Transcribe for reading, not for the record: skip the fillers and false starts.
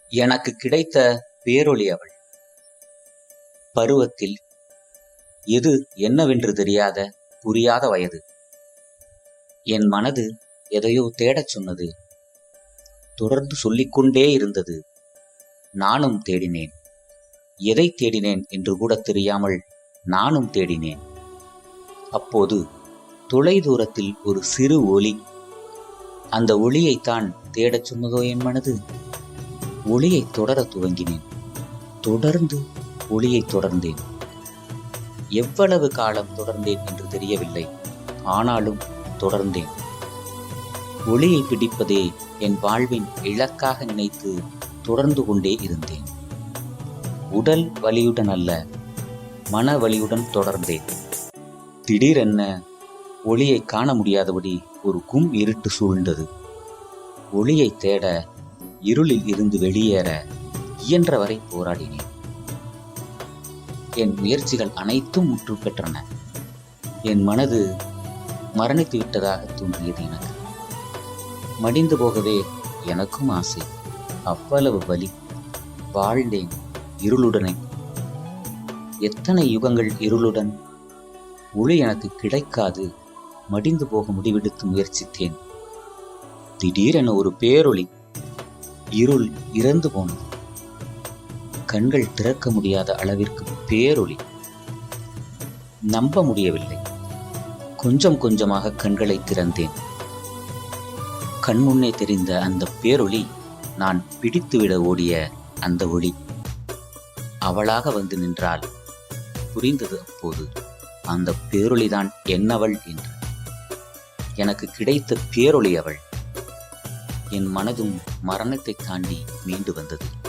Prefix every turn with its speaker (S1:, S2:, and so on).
S1: எனக்கு கிடைத்த பேரொளி அவள். பருவத்தில் எது என்னவென்று தெரியாத புரியாத வயது. என் மனது எதையோ தேடச் சொன்னது. தொடர்ந்து சொல்லிக்கொண்டே இருந்தது. நானும் தேடினேன். எதை தேடினேன் என்று கூட தெரியாமல் நானும் தேடினேன். அப்போது தொலைதூரத்தில் ஒரு சிறு ஒளி. அந்த ஒளியைத்தான் தேடச் சொன்னதோ என் மனது. ஒளியை தொடர துவங்கினேன். தொடர்ந்து ஒளியை தொடர்ந்தேன். எவ்வளவு காலம் தொடர்ந்தேன் என்று தெரியவில்லை. ஆனாலும் தொடர்ந்தேன். ஒளியை பிடிப்பதே என் வாழ்வின் இலக்காக நினைத்து தொடர்ந்து கொண்டே இருந்தேன். உடல் வலியுடன் அல்ல, மன வலியுடன் தொடர்ந்தேன். திடீரென்ன ஒளியை காண முடியாதபடி ஒரு இருட்டு சூழ்ந்தது. ஒளியை தேட, இருளில் இருந்து வெளியேற இயன்றவரை போராடினேன். என் முயற்சிகள் அனைத்தும் முற்று பெற்றன. என் மனது மரணித்து விட்டதாக தோன்றியது எனக்கு. மடிந்து போகவே எனக்கும் ஆசை. அவ்வளவு வலி. வாழ்ந்தேன் இருளுடனே. எத்தனை யுகங்கள் இருளுடன். ஒளி எனக்கு கிடைக்காது. மடிந்து போக முடிவெடுத்து முயற்சித்தேன். திடீரென ஒரு பேரொளி. இருள் இறந்து போனது. கண்கள் திறக்க முடியாத அளவிற்கு பேரொளி. நம்ப முடியவில்லை. கொஞ்சம் கொஞ்சமாக கண்களை திறந்தேன். கண்முன்னே தெரிந்த அந்த பேரொளி நான் பிடித்துவிட ஓடிய அந்த ஒளி. அவளாக வந்து நின்றாள். புரிந்தது அப்போது அந்த பேரொளிதான் என்னவள் என்று. எனக்கு கிடைத்த பேரொளி அவள். என் மனதும் மரணத்தை தாண்டி மீண்டு வந்தது.